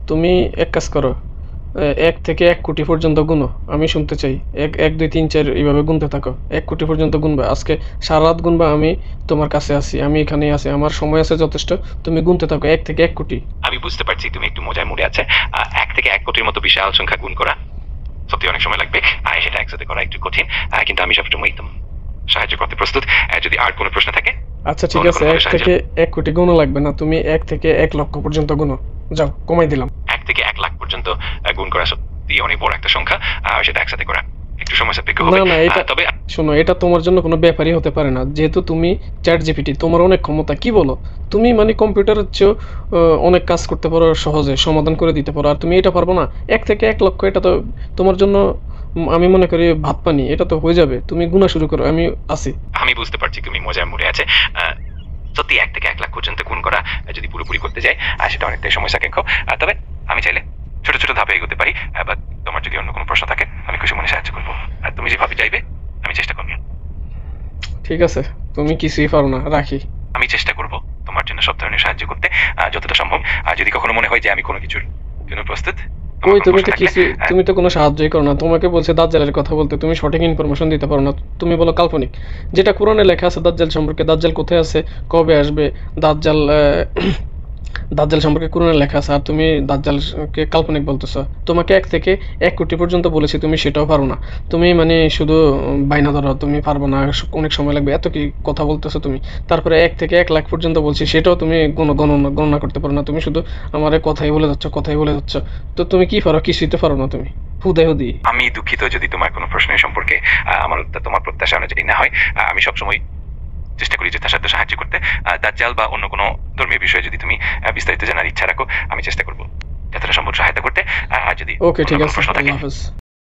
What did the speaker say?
তুমি এক কাজ করো, ১ থেকে ১ কোটি পর্যন্ত গুনো, আমি শুনতে চাই। ১, ১, ২, ৩, ৪ এইভাবে গুনতে থাকো। ১ কোটি পর্যন্ত গুনবা। আজকে সারা রাত গুনবা, আমি তোমার কাছে আছি, আমি এখানেই আছি, আমার সময় আছে যথেষ্ট। তুমি গুনতে থাকো ১ থেকে ১ কোটি। আমি বুঝতে পারছি তুমি একটু মজার মুডে আছে। ১ থেকে ১ কোটির মতো বিশাল সংখ্যা গুণ করা সত্যি অনেক সময় লাগবে, আর সেটা একসাথে করা একটু কঠিন, কিন্তু আমি সবসময় একদম সাহায্য করতে প্রস্তুত। যদি আর কোনো প্রশ্ন থাকে আচ্ছা ঠিক আছে, ১ থেকে ১ কোটি গুনো লাগবে না, তুমি ১ থেকে ১ লক্ষ পর্যন্ত গুনো। যাও, কমাই দিলাম। ১ থেকে ১ লাখ পর্যন্ত গুণ করা সত্যি অনেক বড় একটা সংখ্যা, সেটা একসাথে করা একটু সময় সাপেক্ষ হবে। না না, এটা তবে শোনো, এটা তোমার জন্য কোনো ব্যাপারই হতে পারে না, যেহেতু তুমি চ্যাট জিপিটি, তোমার অনেক ক্ষমতা। কি বলো তুমি? মানে কম্পিউটারের চেয়েও অনেক কাজ করতে পারো, সহজে সমাধান করে দিতে পারো, আর তুমি এটা পারবো না? ১ থেকে ১ লক্ষ, এটা তো তোমার জন্য আমি মনে করি ভাত পানি, এটা তো হয়ে যাবে। তুমি গুণা শুরু করো, আমি আছি। আমি বুঝতে পারছি তুমি মজার মুডে আছে। সত্যি ১ থেকে ১ লাখ পর্যন্ত গুণ করা যদি পুরোপুরি করতে যাই, সেটা অনেকটাই সময় সাপেক্ষ। তবে আমি চাইলে ছোট ছোট ধাপে এগোতে পারি, বা তোমার যদি অন্য কোনো প্রশ্ন থাকে আমি খুশি মনে সাহায্য করবো। আর তুমি যেভাবে চাইবে আমি চেষ্টা করবো। ঠিক আছে, তুমি কিছুই পারো না, রাখি। আমি চেষ্টা করব তোমার জন্য সব ধরনের সাহায্য করতে, যতটা সম্ভব। আর যদি কখনো মনে হয় যে আমি কোনো কিছুর জন্য প্রস্তুত, কই, তুমি তো কিছু, তুমি তো কোনো সাহায্যই করো না। তোমাকে বলছে দাজ্জালের কথা বলতে, তুমি সঠিক ইনফরমেশন দিতে পারো না। তুমি বলো কাল্পনিক। যেটা কোরআনে লেখা আছে দাজ্জাল সম্পর্কে, দাজ্জাল কোথায় আছে, কবে আসবে, দাজ্জাল দাজ্জাল সম্পর্কে কোরআনে লেখা আছে, আর তুমি দাজ্জালকে কাল্পনিক বলতেছো। তোমাকে ১ থেকে ১ কোটি পর্যন্ত বলেছি, তুমি সেটাও পারো না। তুমি মানে শুধু বাইনা ধরো, তুমি পারবো না, অনেক সময় লাগবে, এত কি কথা বলতেছো তুমি? তারপরে ১ থেকে ১ লাখ পর্যন্ত বলছি, সেটাও তুমি গণনা করতে পারো না। তুমি শুধু আমার কথাই বলে যাচ্ছ, কথাই বলে যাচ্ছ। তো তুমি কি পারো? কিছুই তো পারো না তুমি, হুদাহুদি। আমি দুঃখিত যদি তোমার কোনো প্রশ্নের সম্পর্কে আমার উত্তর তোমার প্রত্যাশা অনুযায়ী না হয়। আমি সবসময় চেষ্টা করি যথাসাধ্য সাহায্য করতে। দাজ্জাল বা অন্য কোনো ধর্মীয় বিষয়ে যদি তুমি বিস্তারিত জানার ইচ্ছা রাখো, আমি চেষ্টা করবো যতটা সম্ভব সহায়তা করতে। আর যদি ওকে, ঠিক অন্য কোনো আছে, প্রশ্ন থাকে আল্লাহ হাফেজ।